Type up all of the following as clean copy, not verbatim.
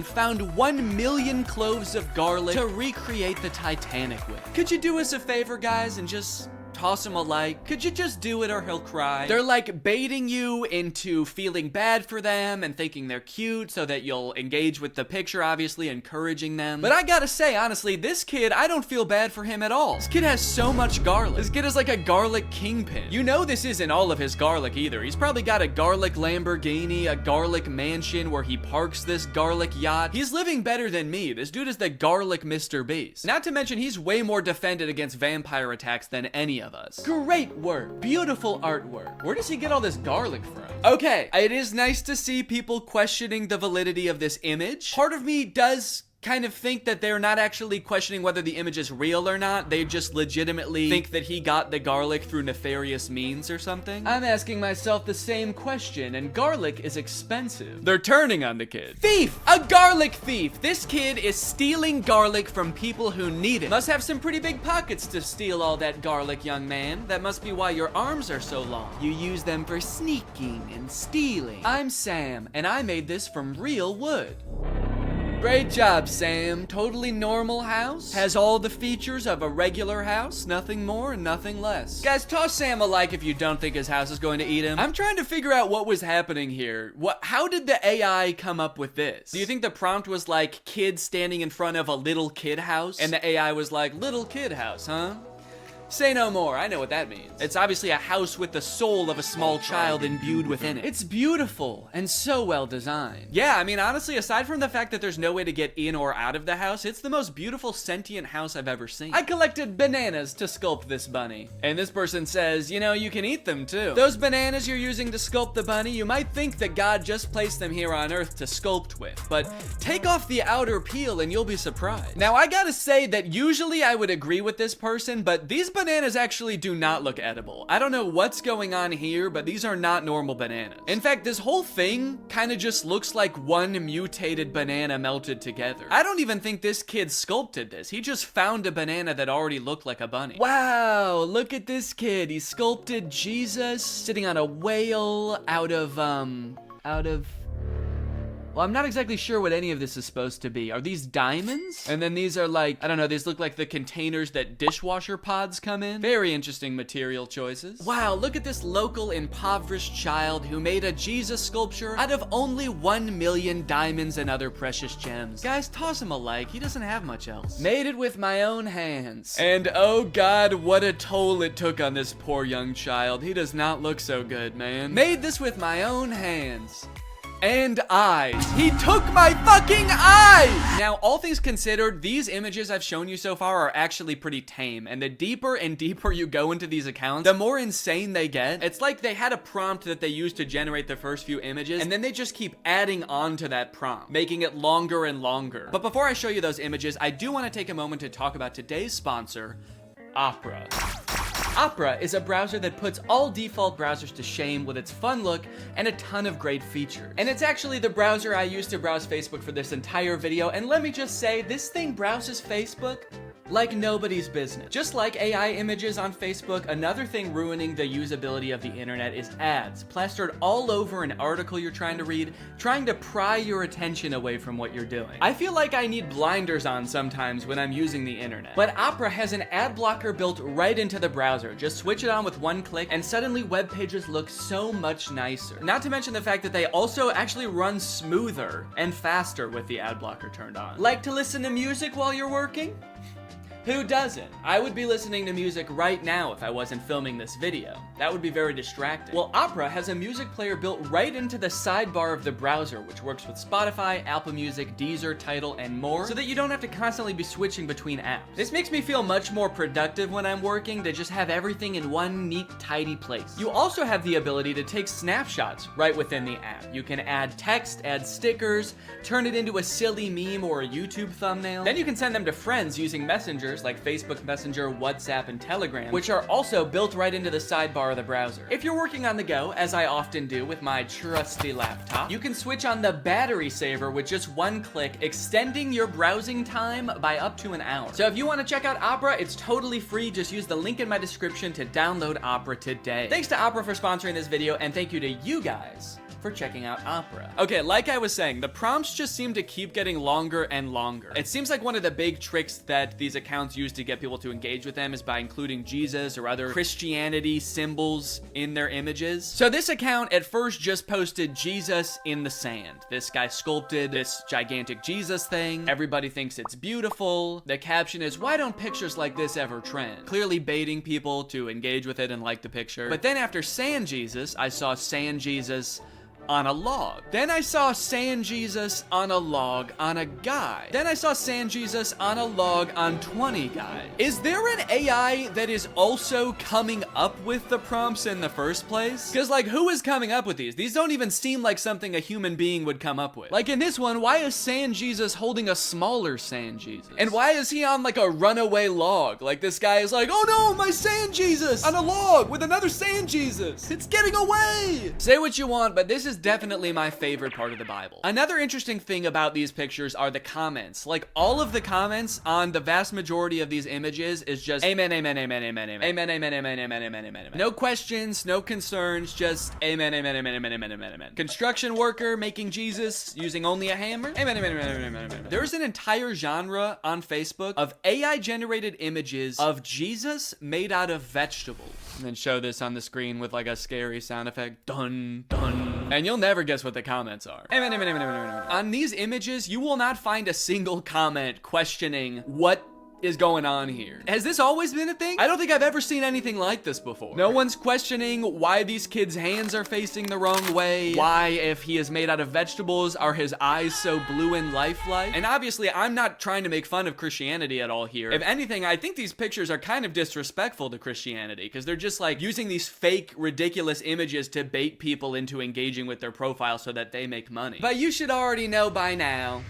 found 1 million cloves of garlic to recreate the Titanic with. Could you do us a favor, guys, and just toss him a like? Could you just do it or he'll cry? They're like baiting you into feeling bad for them and thinking they're cute so that you'll engage with the picture, obviously encouraging them. But I gotta say, honestly, this kid, I don't feel bad for him at all. This kid has so much garlic. This kid is like a garlic kingpin. You know this isn't all of his garlic either. He's probably got a garlic Lamborghini, a garlic mansion where he parks this garlic yacht. He's living better than me. This dude is the garlic Mr. Beast. Not to mention he's way more defended against vampire attacks than any of us. Great work. Beautiful artwork. Where does he get all this garlic from? Okay, it is nice to see people questioning the validity of this image. Part of me does kind of think that they're not actually questioning whether the image is real or not. They just legitimately think that he got the garlic through nefarious means or something. I'm asking myself the same question, and garlic is expensive. They're turning on the kid. Thief! A garlic thief! This kid is stealing garlic from people who need it. Must have some pretty big pockets to steal all that garlic, young man. That must be why your arms are so long. You use them for sneaking and stealing. I'm Sam, and I made this from real wood. Great job, Sam. Totally normal house. Has all the features of a regular house. Nothing more and nothing less. Guys, toss Sam a like if you don't think his house is going to eat him. I'm trying to figure out what was happening here. How did the AI come up with this? Do you think the prompt was like kid standing in front of a little kid house? And the AI was like, little kid house, huh? Say no more, I know what that means. It's obviously a house with the soul of a small child imbued within it. It's beautiful and so well designed. Yeah, I mean, honestly, aside from the fact that there's no way to get in or out of the house, it's the most beautiful sentient house I've ever seen. I collected bananas to sculpt this bunny. And this person says, you know, you can eat them too. Those bananas you're using to sculpt the bunny, you might think that God just placed them here on Earth to sculpt with, but take off the outer peel and you'll be surprised. Now, I gotta say that usually I would agree with this person, but these bananas actually do not look edible. I don't know what's going on here, but these are not normal bananas. In fact, this whole thing kind of just looks like one mutated banana melted together. I don't even think this kid sculpted this. He just found a banana that already looked like a bunny. Wow, look at this kid. He sculpted Jesus sitting on a whale out of well, I'm not exactly sure what any of this is supposed to be. Are these diamonds? And then these are like, I don't know, these look like the containers that dishwasher pods come in. Very interesting material choices. Wow, look at this local impoverished child who made a Jesus sculpture out of only 1 million diamonds and other precious gems. Guys, toss him a like, he doesn't have much else. Made it with my own hands. And oh God, what a toll it took on this poor young child. He does not look so good, man. Made this with my own hands. And eyes. He took my fucking eyes! Now, all things considered, these images I've shown you so far are actually pretty tame, and the deeper and deeper you go into these accounts, the more insane they get. It's like they had a prompt that they used to generate the first few images, and then they just keep adding on to that prompt, making it longer and longer. But before I show you those images, I do want to take a moment to talk about today's sponsor, Opera. Opera is a browser that puts all default browsers to shame with its fun look and a ton of great features. And it's actually the browser I used to browse Facebook for this entire video, and let me just say, this thing browses Facebook like nobody's business. Just like AI images on Facebook, another thing ruining the usability of the internet is ads, plastered all over an article you're trying to read, trying to pry your attention away from what you're doing. I feel like I need blinders on sometimes when I'm using the internet. But Opera has an ad blocker built right into the browser. Just switch it on with one click, and suddenly web pages look so much nicer. Not to mention the fact that they also actually run smoother and faster with the ad blocker turned on. Like to listen to music while you're working? Who doesn't? I would be listening to music right now if I wasn't filming this video. That would be very distracting. Well, Opera has a music player built right into the sidebar of the browser, which works with Spotify, Apple Music, Deezer, Tidal, and more, so that you don't have to constantly be switching between apps. This makes me feel much more productive when I'm working to just have everything in one neat, tidy place. You also have the ability to take snapshots right within the app. You can add text, add stickers, turn it into a silly meme or a YouTube thumbnail. Then you can send them to friends using Messenger like Facebook Messenger, WhatsApp, and Telegram, which are also built right into the sidebar of the browser. If you're working on the go, as I often do with my trusty laptop, you can switch on the battery saver with just one click, extending your browsing time by up to an hour. So if you want to check out Opera, it's totally free. Just use the link in my description to download Opera today. Thanks to Opera for sponsoring this video, and thank you to you guys for checking out Opera. Okay, like I was saying, the prompts just seem to keep getting longer and longer. It seems like one of the big tricks that these accounts use to get people to engage with them is by including Jesus or other Christianity symbols in their images. So this account at first just posted Jesus in the sand. This guy sculpted this gigantic Jesus thing. Everybody thinks it's beautiful. The caption is, "Why don't pictures like this ever trend?" Clearly baiting people to engage with it and like the picture. But then after Sand Jesus, I saw Sand Jesus on a log. Then I saw Sand Jesus on a log on a guy. Then I saw Sand Jesus on a log on 20 guys. Is there an AI that is also coming up with the prompts in the first place? Because like, who is coming up with these? These don't even seem like something a human being would come up with. Like in this one, why is Sand Jesus holding a smaller Sand Jesus? And why is he on like a runaway log? Like this guy is like, "Oh no, my Sand Jesus on a log with another Sand Jesus. It's getting away." Say what you want, but this is definitely my favorite part of the Bible. Another interesting thing about these pictures are the comments. Like all of the comments on the vast majority of these images is just amen, amen, amen, amen, amen, amen, amen, amen, amen, amen, amen, amen. No questions, no concerns, just amen, amen, amen, amen, amen, amen, amen. Construction worker making Jesus using only a hammer. Amen, amen, amen, amen, amen, amen. There's an entire genre on Facebook of AI generated images of Jesus made out of vegetables. And then show this on the screen with like a scary sound effect. Dun, dun. And you'll never guess what the comments are. Amen, amen, amen, amen, amen, amen. On these images, you will not find a single comment questioning what is going on here. Has this always been a thing? I don't think I've ever seen anything like this before. No one's questioning why these kids' hands are facing the wrong way. Why, if he is made out of vegetables, are his eyes so blue and lifelike? And obviously, I'm not trying to make fun of Christianity at all here. If anything, I think these pictures are kind of disrespectful to Christianity because they're just like using these fake, ridiculous images to bait people into engaging with their profile so that they make money. But you should already know by now,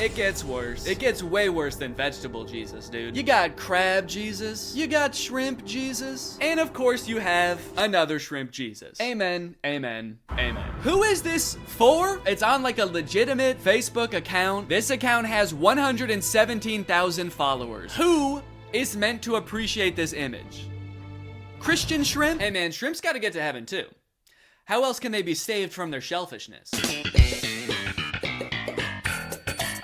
it gets worse. It gets way worse than vegetable Jesus, dude. You got crab Jesus. You got shrimp Jesus. And of course you have another shrimp Jesus. Amen, amen, amen. Who is this for? It's on like a legitimate Facebook account. This account has 117,000 followers. Who is meant to appreciate this image? Christian shrimp? Hey man, shrimps gotta get to heaven too. How else can they be saved from their shellfishness?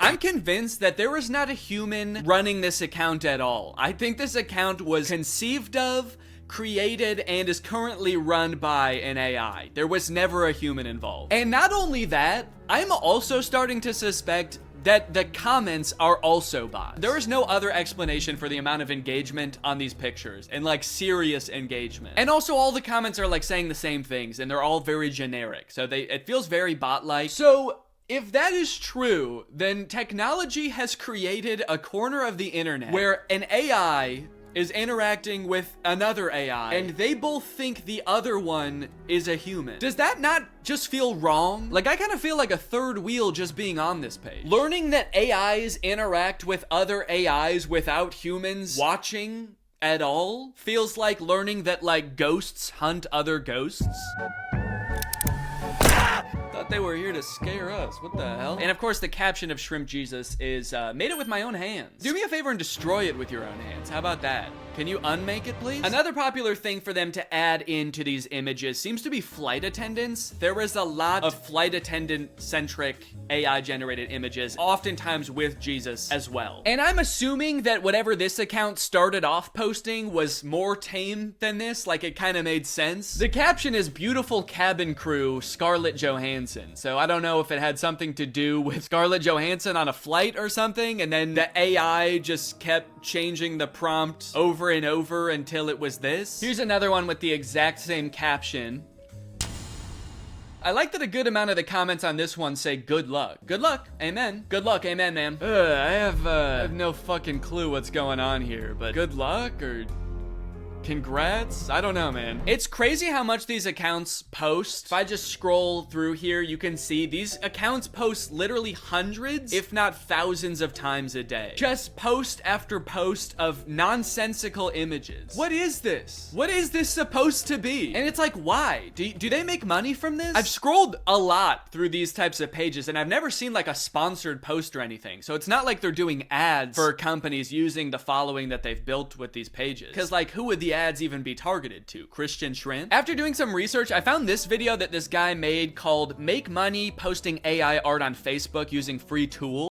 I'm convinced that there was not a human running this account at all. I think this account was conceived of, created, and is currently run by an AI. There was never a human involved. And not only that, I'm also starting to suspect that the comments are also bots. There is no other explanation for the amount of engagement on these pictures, and like serious engagement. And also all the comments are like saying the same things, and they're all very generic. So it feels very bot-like. So if that is true, then technology has created a corner of the internet where an AI is interacting with another AI, and they both think the other one is a human. Does that not just feel wrong? Like, I kind of feel like a third wheel just being on this page. Learning that AIs interact with other AIs without humans watching at all feels like learning that, like, ghosts hunt other ghosts. Thought they were here to scare us. What the hell? And of course, the caption of Shrimp Jesus is, made it with my own hands. Do me a favor and destroy it with your own hands. How about that? Can you unmake it, please? Another popular thing for them to add into these images seems to be flight attendants. There is a lot of flight attendant-centric AI-generated images, oftentimes with Jesus as well. And I'm assuming that whatever this account started off posting was more tame than this, like it kind of made sense. The caption is beautiful cabin crew, Scarlett Johansson. So I don't know if it had something to do with Scarlett Johansson on a flight or something, and then the AI just kept changing the prompt over and over until it was this. Here's another one with the exact same caption. I like that a good amount of the comments on this one say good luck. Good luck, amen. Good luck, amen, ma'am. I have no fucking clue what's going on here, but good luck or congrats? I don't know, man. It's crazy how much these accounts post. If I just scroll through here, you can see these accounts post literally hundreds, if not thousands of times a day. Just post after post of nonsensical images. What is this? What is this supposed to be? And it's like, why? Do they make money from this? I've scrolled a lot through these types of pages, and I've never seen like a sponsored post or anything. So it's not like they're doing ads for companies using the following that they've built with these pages. Because like, who would the the ads even be targeted to? Christian Shrimp? After doing some research, I found this video that this guy made called Make Money Posting AI Art on Facebook Using Free Tools.